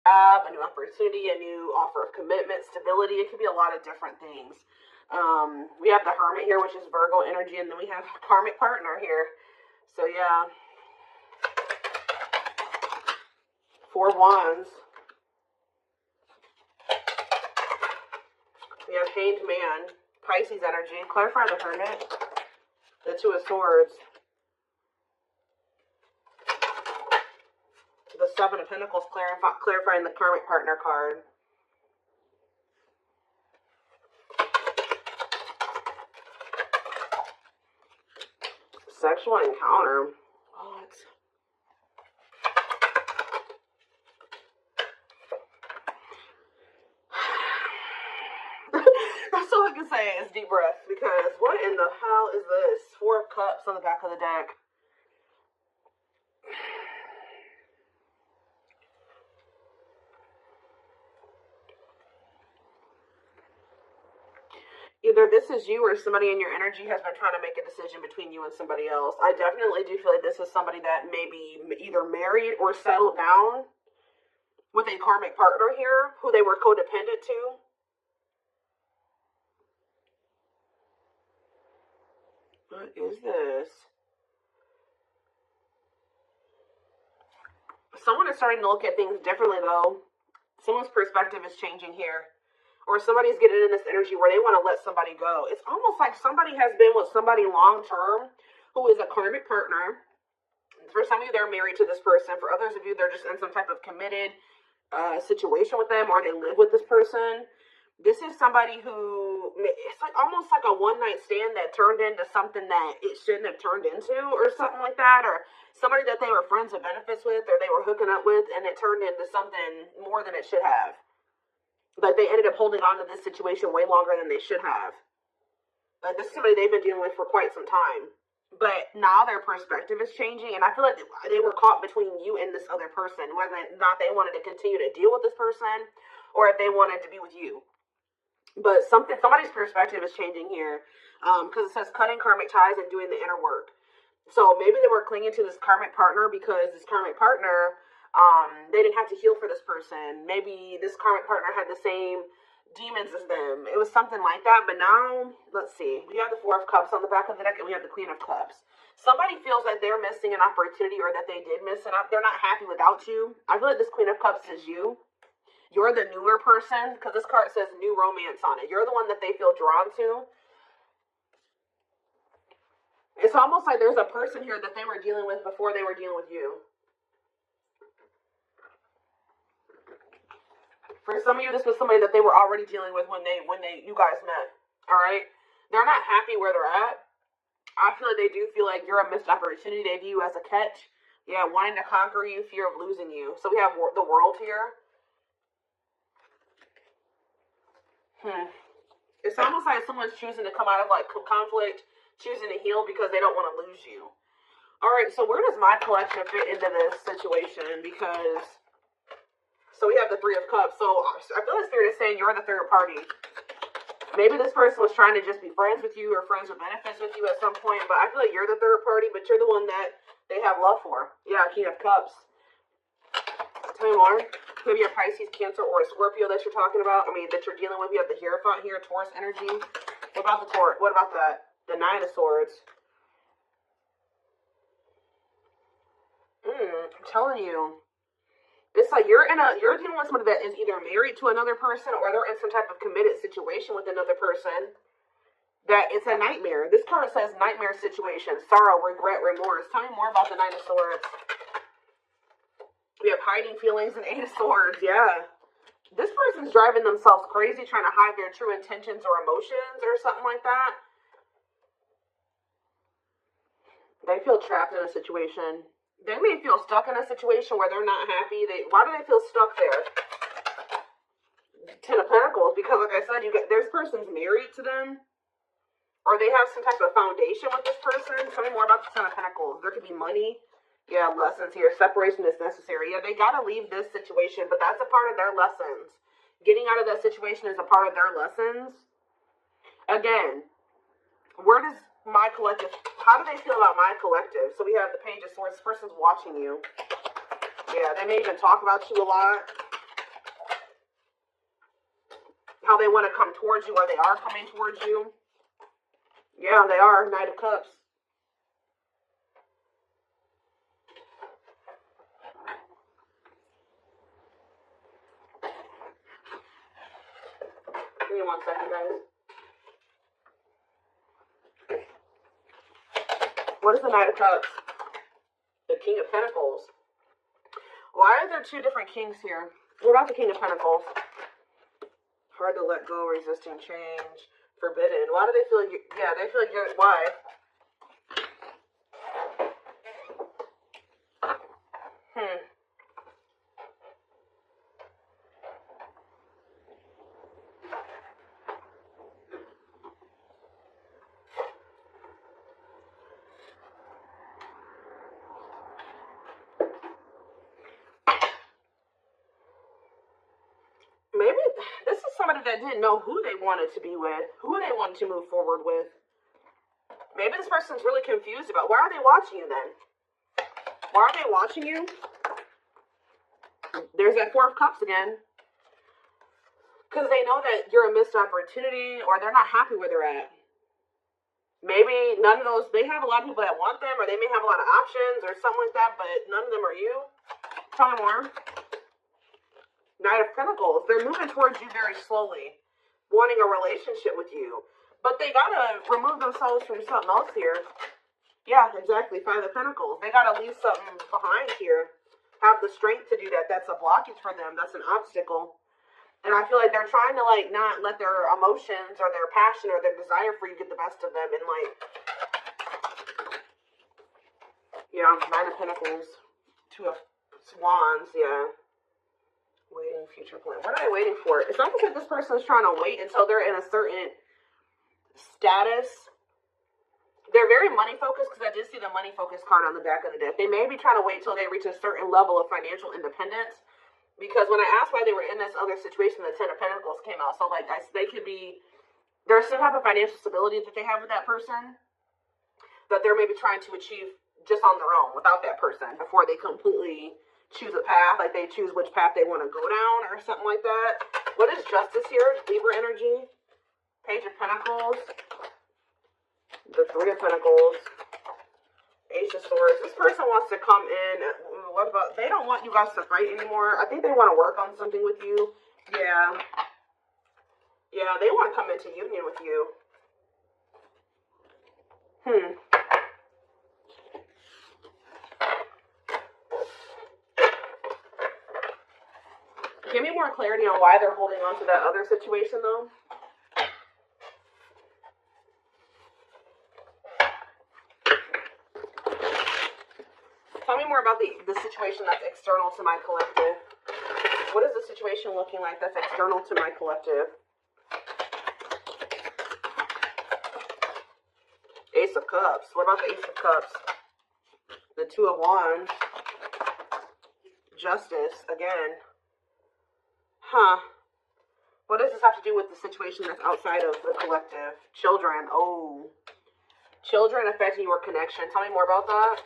A new opportunity, a new offer of commitment, stability. It could be a lot of different things. We have the Hermit here, which is Virgo energy, and then we have karmic partner here. So yeah, 4 wands. We have Hanged Man, Pisces energy. Clarify the Hermit. The 2 of Swords. The 7 of Pentacles, clarifying the karmic partner card. Sexual encounter. What? That's all I can say is deep breath, because what in the hell is this? 4 of Cups on the back of the deck. Either this is you or somebody in your energy has been trying to make a decision between you and somebody else. I definitely do feel like this is somebody that may be either married or settled down with a karmic partner here who they were codependent to. What is this? Someone is starting to look at things differently, though. Someone's perspective is changing here. Or somebody's getting in this energy where they want to let somebody go. It's almost like somebody has been with somebody long-term who is a karmic partner. For some of you, they're married to this person. For others of you, they're just in some type of committed situation with them, or they live with this person. This is somebody who, it's like almost like a one-night stand that turned into something that it shouldn't have turned into, or something like that. Or somebody that they were friends with benefits with, or they were hooking up with, and it turned into something more than it should have. Like they ended up holding on to this situation way longer than they should have. Like this is somebody they've been dealing with for quite some time. But now their perspective is changing, and I feel like they were caught between you and this other person, whether or not they wanted to continue to deal with this person or if they wanted to be with you. But somebody's perspective is changing here, because it says cutting karmic ties and doing the inner work. So maybe they were clinging to this karmic partner because this karmic partner, they didn't have to heal for this person. Maybe this karmic partner had the same demons as them. It was something like that. But now, let's see. We have the 4 of Cups on the back of the deck, and we have the Queen of Cups. Somebody feels like they're missing an opportunity, or that they did miss it. They're not happy without you. I feel like this Queen of Cups is you. You're the newer person, because this card says new romance on it. You're the one that they feel drawn to. It's almost like there's a person here that they were dealing with before they were dealing with you. For some of you, this was somebody that they were already dealing with when you guys met. All right? They're not happy where they're at. I feel like they do feel like you're a missed opportunity. They view you as a catch. Yeah, wanting to conquer you, fear of losing you. So we have the World here. It's almost like someone's choosing to come out of like conflict, choosing to heal because they don't want to lose you. All right, so where does my collection fit into this situation? Because, so we have the 3 of Cups. So I feel like Spirit is saying you're the third party. Maybe this person was trying to just be friends with you or friends with benefits with you at some point, but I feel like you're the third party, but you're the one that they have love for. Yeah, King of Cups. Tell me more. Maybe a Pisces, Cancer, or a Scorpio that you're talking about. I mean, that you're dealing with. You have the Hierophant here, Taurus energy. What about the Taurus? What about the 9 of Swords? I'm telling you, it's like you're dealing with somebody that is either married to another person or they're in some type of committed situation with another person. That it's a nightmare. This card says nightmare situation, sorrow, regret, remorse. Tell me more about the 9 of Swords. We have hiding feelings and 8 of Swords. Yeah. This person's driving themselves crazy trying to hide their true intentions or emotions or something like that. They feel trapped in a situation. They may feel stuck in a situation where they're not happy. Why do they feel stuck there? 10 of Pentacles. Because like I said, this person's married to them. Or they have some type of foundation with this person. Tell me more about the 10 of Pentacles. There could be money. Yeah, lessons here. Separation is necessary. Yeah, they got to leave this situation, but that's a part of their lessons. Getting out of that situation is a part of their lessons. Again, where does my collective, how do they feel about my collective? So we have the Page of Swords. This person's watching you. Yeah, they may even talk about you a lot. how they want to come towards you, or they are coming towards you. Yeah, they are. Knight of Cups. Give me 1 second, guys. What is the Knight of Cups? The King of Pentacles. Why are there 2 different kings here? What about the King of Pentacles? Hard to let go, resisting change, forbidden. Why do they feel like you, yeah, they feel like you're, why? Maybe this is somebody that didn't know who they wanted to be with, who they wanted to move forward with. Maybe this person's really confused about, why are they watching you then? Why are they watching you? There's that 4 of Cups again. Because they know that you're a missed opportunity, or they're not happy where they're at. Maybe none of those, they have a lot of people that want them, or they may have a lot of options or something like that, but none of them are you. Tell me more. Knight of Pentacles. They're moving towards you very slowly, wanting a relationship with you. But they gotta remove themselves from something else here. Yeah, exactly. 5 of Pentacles. They gotta leave something behind here. Have the strength to do that. That's a blockage for them. That's an obstacle. And I feel like they're trying to, like, not let their emotions or their passion or their desire for you get the best of them. And, like, yeah, 9 of Pentacles. 2 of Wands, yeah. Waiting, future plan. What are they waiting for? It's almost like this person is trying to wait until they're in a certain status. They're very money focused, because I did see the money focused card on the back of the deck. They may be trying to wait till they reach a certain level of financial independence. Because when I asked why they were in this other situation, the 10 of Pentacles came out. So, like, they could be, there's some type of financial stability that they have with that person that they're maybe trying to achieve just on their own without that person before they completely choose a path. Like, they choose which path they want to go down or something like that. What is Justice here? Libra energy. Page of Pentacles. The 3 of Pentacles. Ace of Swords. This person wants to come in. What about, they don't want you guys to fight anymore. I think they want to work on something with you. Yeah. Yeah, they want to come into union with you. Give me more clarity on why they're holding on to that other situation, though. Tell me more about the situation that's external to my collective. What is the situation looking like that's external to my collective? Ace of Cups. What about the Ace of Cups? The 2 of Wands. Justice, again. What does this have to do with the situation that's outside of the collective? Children. Oh. Children affecting your connection. Tell me more about that.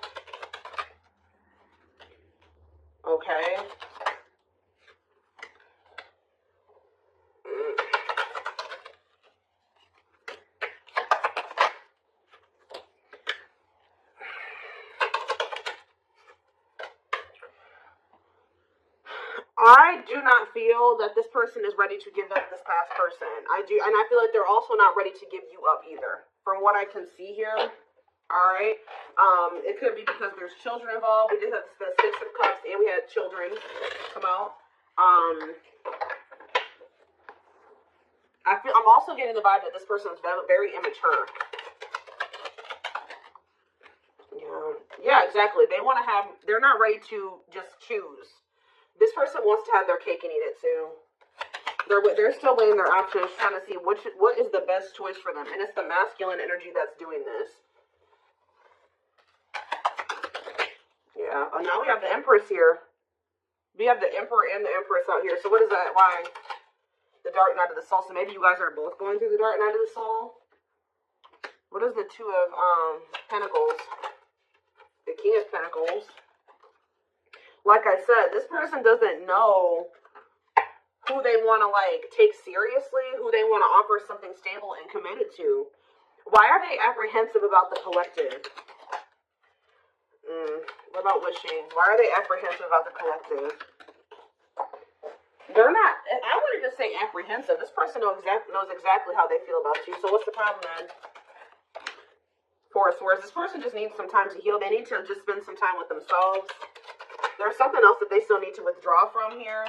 Okay. I do not feel that this person is ready to give up this past person. I do, and I feel like they're also not ready to give you up either, from what I can see here. All right. It could be because there's children involved. We did have the 6 of Cups, and we had children come out. I'm also getting the vibe that this person is very immature. Yeah, exactly. They want to have, they're not ready to just choose. This person wants to have their cake and eat it too. They're still weighing their options, trying to see what is the best choice for them. And it's the masculine energy that's doing this. Yeah. Oh, now we have the Empress here. We have the Emperor and the Empress out here. So what is that? Why? The Dark Night of the Soul. So maybe you guys are both going through the Dark Night of the Soul. What is the 2 of Pentacles? The King of Pentacles. Like I said, this person doesn't know who they want to like take seriously, who they want to offer something stable and committed to. Why are they apprehensive about the collective? What about wishing? Why are they apprehensive about the collective? They're not, I wouldn't even say apprehensive. This person knows exactly how they feel about you. So what's the problem then? Force, whereas this person just needs some time to heal. They need to just spend some time with themselves. There's something else that they still need to withdraw from here.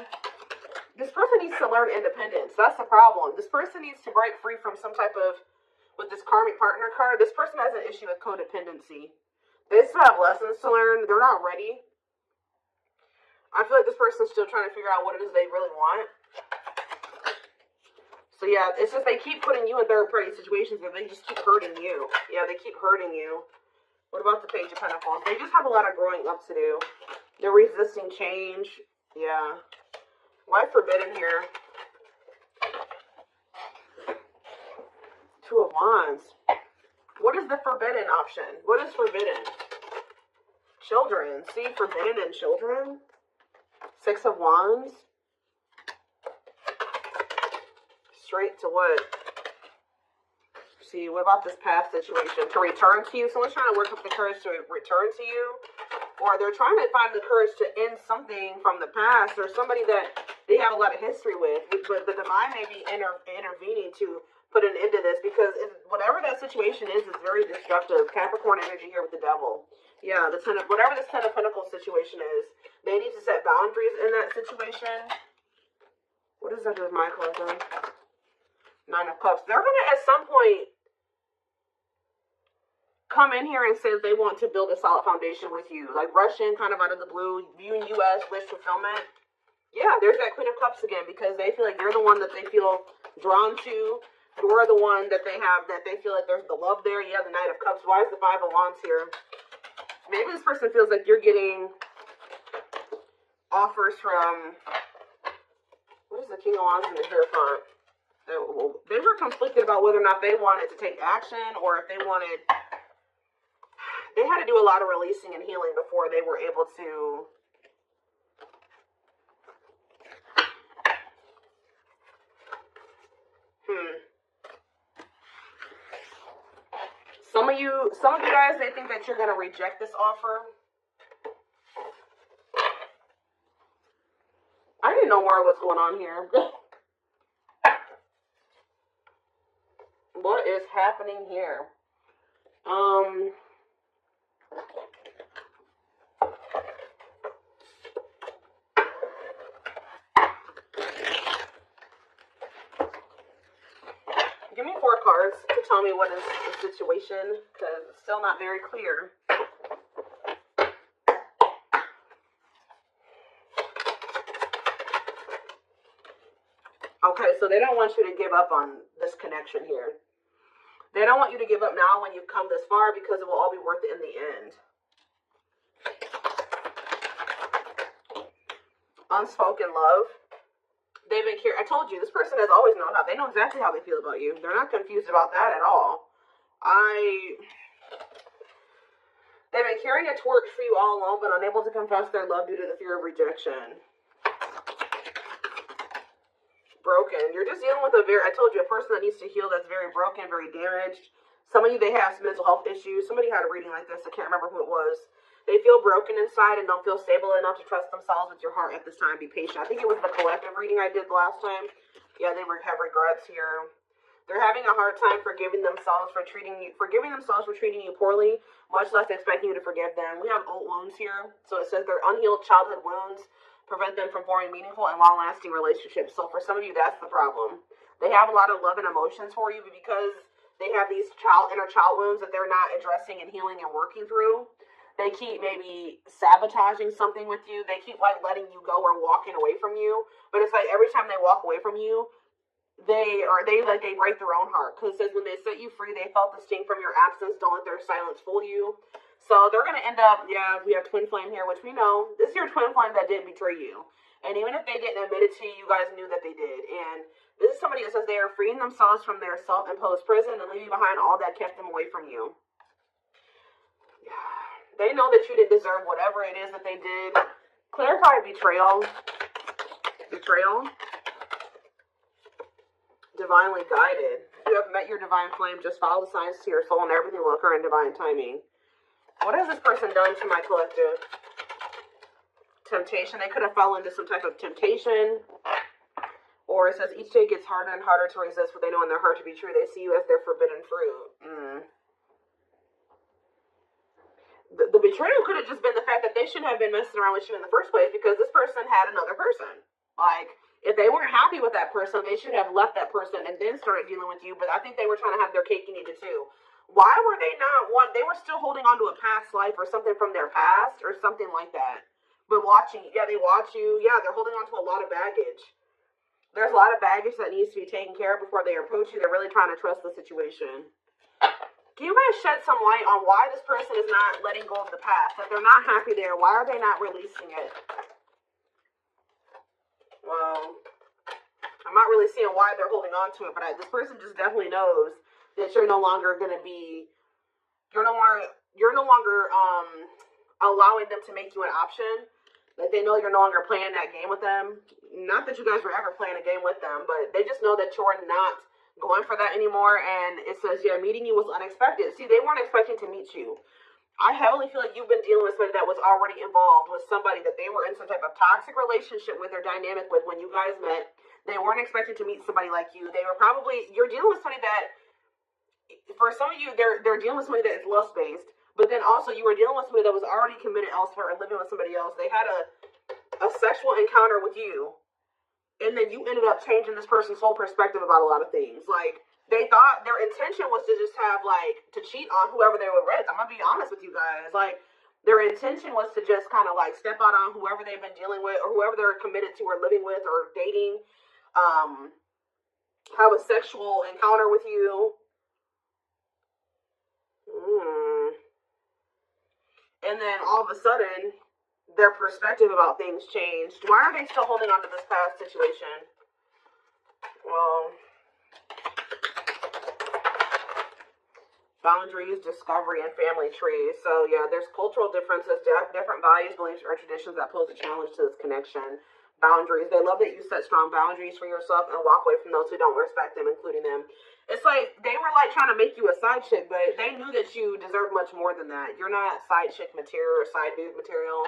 This person needs to learn independence. That's the problem. This person needs to break free from some type of, with this karmic partner card, this person has an issue with codependency. They still have lessons to learn. They're not ready. I feel like this person's still trying to figure out what it is they really want. So yeah, it's just they keep putting you in third-party situations and they just keep hurting you. Yeah, they keep hurting you. What about the Page of Pentacles? They just have a lot of growing up to do. They're resisting change. Yeah. Why forbidden here? Two of Wands. What is the forbidden option? What is forbidden? Children. See, forbidden and children. Six of Wands. Straight to what? See, what about this past situation? To return to you? Someone's trying to work up the courage to return to you. Or they're trying to find the courage to end something from the past. Or somebody that they have a lot of history with. But the divine may be intervening to put an end to this. Because whatever that situation is very destructive. Capricorn energy here with the devil. Yeah, whatever this Ten of Pentacles situation is. They need to set boundaries in that situation. What does that do with my card then? Nine of Cups. They're going to, at some point, come in here and say that they want to build a solid foundation with you. Like, rush in kind of out of the blue, viewing you as wish fulfillment. Yeah, there's that Queen of Cups again, because they feel like you're the one that they feel drawn to. You're the one that they have, that they feel like there's the love there. Yeah, the Knight of Cups. Why is the Five of Wands here? Maybe this person feels like you're getting offers from, what is the King of Wands in the Hierophant? They were conflicted about whether or not they wanted to take action, or if they had to do a lot of releasing and healing before they were able to Some of you guys, they think that you're going to reject this offer. I didn't know more what's going on here. What is happening here? Give me 4 cards to tell me what is the situation, because it's still not very clear. Okay, so they don't want you to give up on this connection here. They don't want you to give up now when you've come this far, because it will all be worth it in the end. Unspoken love. They've been I told you, this person has always known how. They know exactly how they feel about you. They're not confused about that at all. They've been carrying a torch for you all along, but unable to confess their love due to the fear of rejection. Broken. You're just dealing with I told you, a person that needs to heal, that's very broken, very damaged. Some of you, they have some mental health issues. Somebody had a reading like this. I can't remember who it was. They feel broken inside and don't feel stable enough to trust themselves with your heart at this time. Be patient. I think it was the collective reading I did last time. Yeah, they have regrets here. They're having a hard time forgiving themselves for treating you poorly, much less expecting you to forgive them. We have old wounds here. So it says their unhealed childhood wounds prevent them from forming meaningful and long-lasting relationships. So for some of you, that's the problem. They have a lot of love and emotions for you, but because they have these inner child wounds that they're not addressing and healing and working through, they keep maybe sabotaging something with you. They keep like letting you go or walking away from you. But it's like every time they walk away from you, they break their own heart. Because it says when they set you free, they felt the sting from your absence. Don't let their silence fool you. So they're going to end up, yeah, we have twin flame here, which we know. This is your twin flame that did betray you. And even if they didn't admit it to you, you guys knew that they did. And this is somebody that says they are freeing themselves from their self-imposed prison and leaving behind all that kept them away from you. They know that you didn't deserve whatever it is that they did. Clarify betrayal. Betrayal. divinely guided. If you have met your divine flame, just follow the signs to your soul and everything will occur in divine timing. What has this person done to my collective? Temptation. They could have fallen into some type of temptation. Or it says, each day gets harder and harder to resist what they know in their heart to be true. They see you as their forbidden fruit. The betrayal could have just been the fact that they shouldn't have been messing around with you in the first place because this person had another person. Like, if they weren't happy with that person, they should have left that person and then started dealing with you. But I think they were trying to have their cake and eat it too. Why were they not one? They were still holding on to a past life or something from their past or something like that. But watching, yeah, they watch you. Yeah, they're holding on to a lot of baggage. There's a lot of baggage that needs to be taken care of before they approach you. They're really trying to trust the situation. Can you guys shed some light on why this person is not letting go of the past? That they're not happy there. Why are they not releasing it? Well, I'm not really seeing why they're holding on to it, but this person just definitely knows that you're no longer going to be, you're no longer allowing them to make you an option. Like, they know you're no longer playing that game with them. Not that you guys were ever playing a game with them, but they just know that you're not going for that anymore. And it says, yeah, meeting you was unexpected. See, they weren't expecting to meet you. I heavily feel like you've been dealing with somebody that was already involved with somebody that they were in some type of toxic relationship with or dynamic with when you guys met. They weren't expecting to meet somebody like you. They were probably, you're dealing with somebody that, for some of you, they're dealing with somebody that is lust-based. But then also you were dealing with somebody that was already committed elsewhere and living with somebody else. They had a sexual encounter with you. And then you ended up changing this person's whole perspective about a lot of things. Like, they thought their intention was to just have, like, to cheat on whoever they were with. I'm going to be honest with you guys. Like, their intention was to just kind of, like, step out on whoever they've been dealing with or whoever they're committed to or living with or dating. Have a sexual encounter with you. And then all of a sudden, their perspective about things changed. Why are they still holding on to this past situation? Well, boundaries, discovery, and family trees. So yeah, there's cultural differences, different values, beliefs, or traditions that pose a challenge to this connection. Boundaries. They love that you set strong boundaries for yourself and walk away from those who don't respect them, including them. It's like they were like trying to make you a side chick, but they knew that you deserve much more than that. You're not side chick material or side dude material.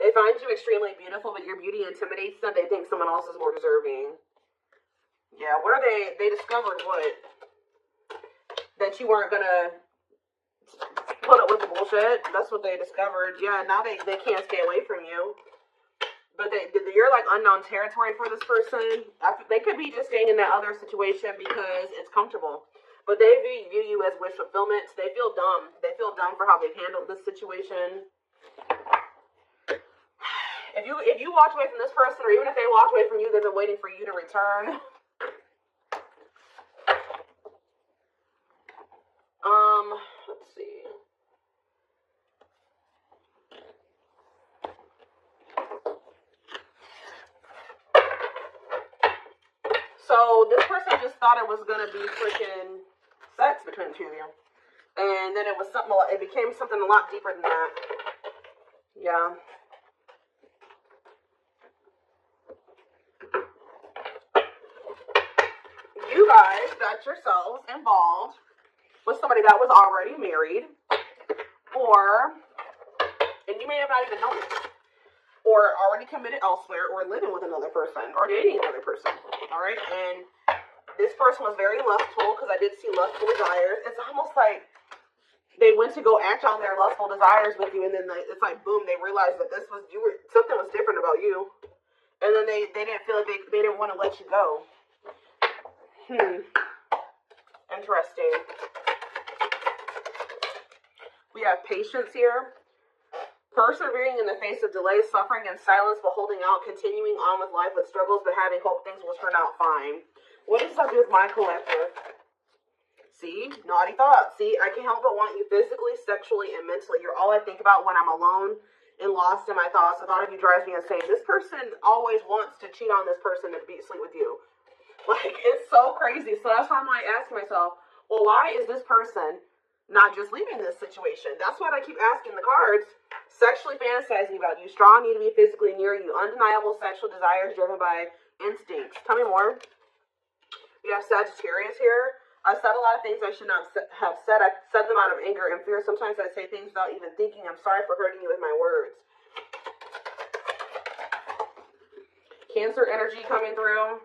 They find you extremely beautiful, but your beauty intimidates them. They think someone else is more deserving. Yeah, what are they? They discovered what? That you weren't gonna put up with the bullshit. That's what they discovered. Yeah, now they can't stay away from you. But you're like unknown territory for this person. They could be just staying in that other situation because it's comfortable. But they view you as wish fulfillment. They feel dumb. They feel dumb for how they've handled this situation. If you walked away from this person, or even if they walked away from you, they've been waiting for you to return. Let's see. So this person just thought it was gonna be freaking sex between the two of you, and then it was something. It became something a lot deeper than that. Yeah. You guys got yourselves involved with somebody that was already married, and you may have not even known it, or already committed elsewhere, or living with another person, or dating another person, all right? And this person was very lustful, because I did see lustful desires. It's almost like they went to go act on their lustful desires with you, and then it's like, boom, they realized that something was different about you, and then they didn't feel like they didn't want to let you go. Interesting. We have patience here. Persevering in the face of delay, suffering, and silence, but holding out, continuing on with life with struggles, but having hope things will turn out fine. What does that do with my collective? See? Naughty thoughts. See? I can't help but want you physically, sexually, and mentally. You're all I think about when I'm alone and lost in my thoughts. The thought of you drives me insane. This person always wants to cheat on this person and sleep with you. Like, it's so crazy. So that's why I'm like asking myself, well, why is this person not just leaving this situation? That's what I keep asking the cards. Sexually fantasizing about you. Strong need to be physically near you. Undeniable sexual desires driven by instincts. Tell me more. You have Sagittarius here. I said a lot of things I should not have said. I said them out of anger and fear. Sometimes I say things without even thinking. I'm sorry for hurting you with my words. Cancer energy coming through.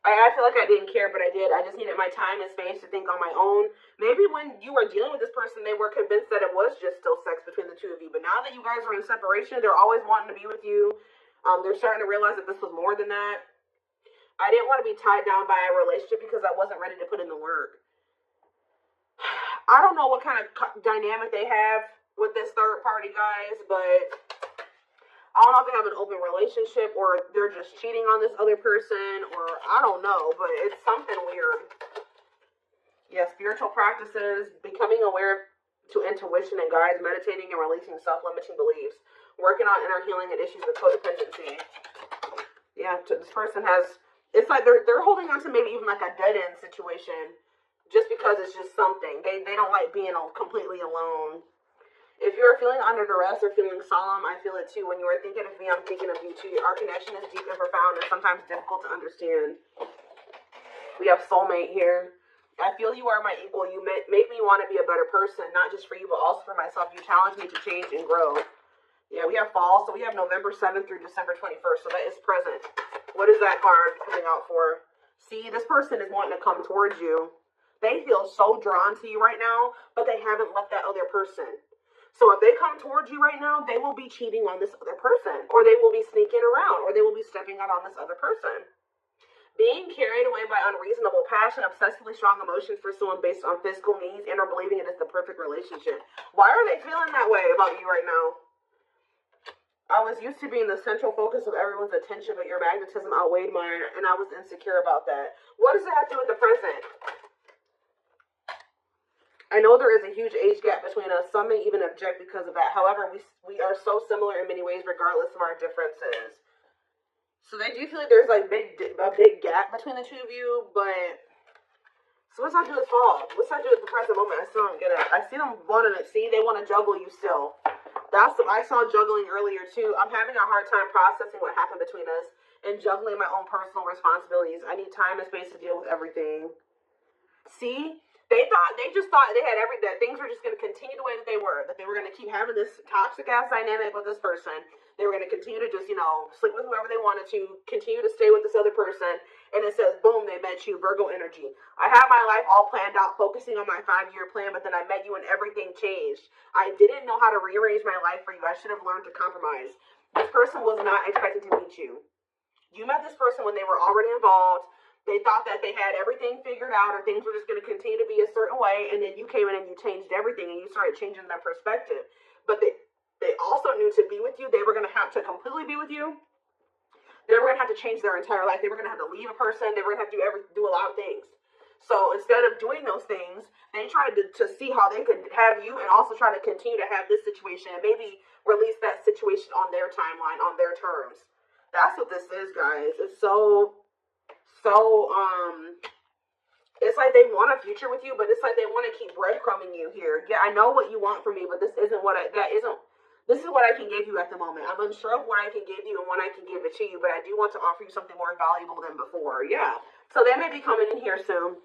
I feel like I didn't care, but I did. I just needed my time and space to think on my own. Maybe when you were dealing with this person, they were convinced that it was just still sex between the two of you. But now that you guys are in separation, they're always wanting to be with you. They're starting to realize that this was more than that. I didn't want to be tied down by a relationship because I wasn't ready to put in the work. I don't know what kind of dynamic they have with this third party, guys, but I don't know if they have an open relationship or they're just cheating on this other person, or I don't know, but it's something weird. Yeah, spiritual practices, becoming aware to intuition and guides, meditating and releasing self-limiting beliefs, working on inner healing and issues with codependency. Yeah, this person has, it's like they're holding on to maybe even like a dead-end situation just because it's just something. They don't like being completely alone. If you're feeling under duress or feeling solemn, I feel it too. When you are thinking of me, I'm thinking of you too. Our connection is deep and profound and sometimes difficult to understand. We have soulmate here. I feel you are my equal. You make me want to be a better person, not just for you, but also for myself. You challenge me to change and grow. Yeah, we have fall. So we have November 7th through December 21st. So that is present. What is that card coming out for? See, this person is wanting to come towards you. They feel so drawn to you right now, but they haven't left that other person. So if they come towards you right now, they will be cheating on this other person, or they will be sneaking around, or they will be stepping out on this other person. Being carried away by unreasonable passion, obsessively strong emotions for someone based on physical needs, and or believing it is the perfect relationship. Why are they feeling that way about you right now? I was used to being the central focus of everyone's attention, but your magnetism outweighed mine, and I was insecure about that. What does it have to do with the present? I know there is a huge age gap between us. Some may even object because of that. However, we are so similar in many ways, regardless of our differences. So they do feel like there's like a big gap between the two of you, but so what's that do with fall? What's that do with the present moment? I still don't get it. I see them wanting it. See, they want to juggle you still. I saw juggling earlier too. I'm having a hard time processing what happened between us and juggling my own personal responsibilities. I need time and space to deal with everything. See? They just thought they had that things were just going to continue the way that they were going to keep having this toxic ass dynamic with this person. They were going to continue to just, sleep with whoever they wanted to, continue to stay with this other person. And it says, boom, they met you, Virgo energy. I have my life all planned out, focusing on my 5-year plan, but then I met you and everything changed. I didn't know how to rearrange my life for you. I should have learned to compromise. This person was not expecting to meet you. You met this person when they were already involved. They thought that they had everything figured out or things were just going to continue to be a certain way, and then you came in and you changed everything and you started changing their perspective. But they also knew to be with you, they were going to have to completely be with you. They were going to have to change their entire life. They were going to have to leave a person. They were going to have to do a lot of things. So instead of doing those things, they tried to see how they could have you and also try to continue to have this situation and maybe release that situation on their timeline, on their terms. That's what this is, guys. It's it's like they want a future with you, but it's like they want to keep breadcrumbing you here. Yeah, I know what you want from me, but this isn't what this is what I can give you at the moment. I'm unsure of what I can give you and when I can give it to you, but I do want to offer you something more valuable than before. Yeah. So they may be coming in here soon.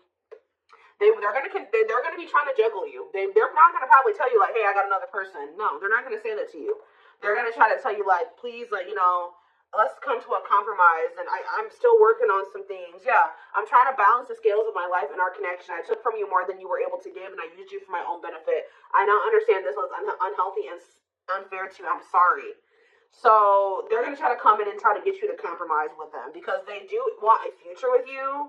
They're gonna be trying to juggle you. They're not gonna probably tell you like, hey, I got another person. No, they're not gonna say that to you. They're gonna try to tell you like, please, like, let's come to a compromise, and I'm still working on some things. Yeah, I'm trying to balance the scales of my life and our connection. I took from you more than you were able to give, and I used you for my own benefit. I now understand this was unhealthy and unfair to you. I'm sorry. So they're going to try to come in and try to get you to compromise with them because they do want a future with you,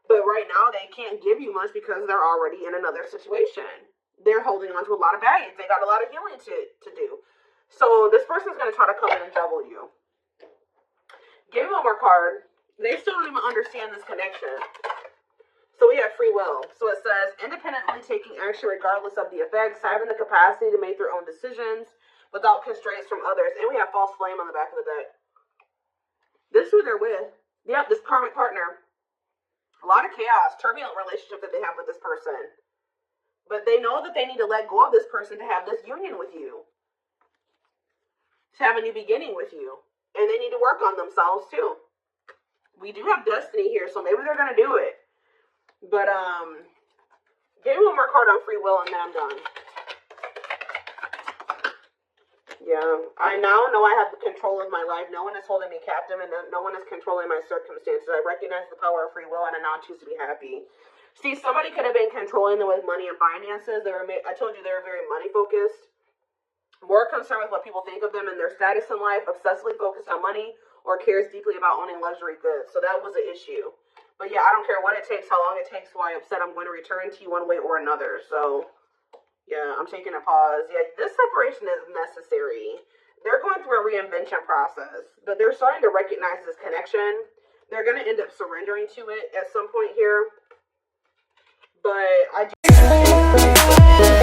but right now they can't give you much because they're already in another situation. They're holding on to a lot of baggage. They got a lot of healing to do. So this person's going to try to come in and juggle you. Give me one more card. They still don't even understand this connection. So we have free will. So it says, independently taking action regardless of the effects, having the capacity to make their own decisions without constraints from others. And we have false flame on the back of the deck. This is who they're with. Yep, this karmic partner. A lot of chaos, turbulent relationship that they have with this person. But they know that they need to let go of this person to have this union with you. To have a new beginning with you. And they need to work on themselves too. We do have destiny here, so maybe they're going to do it. But, give me one more card on free will and then I'm done. Yeah, I now know I have the control of my life. No one is holding me captive and no one is controlling my circumstances. I recognize the power of free will and I now choose to be happy. See, somebody could have been controlling them with money and finances. I told you they were very money focused. More concerned with what people think of them and their status in life, obsessively focused on money, or cares deeply about owning luxury goods. So that was an issue. But yeah, I don't care what it takes, how long it takes, why I'm upset. I'm going to return to you one way or another. So yeah, I'm taking a pause. Yeah, this separation is necessary. They're going through a reinvention process, but they're starting to recognize this connection. They're going to end up surrendering to it at some point here. But I do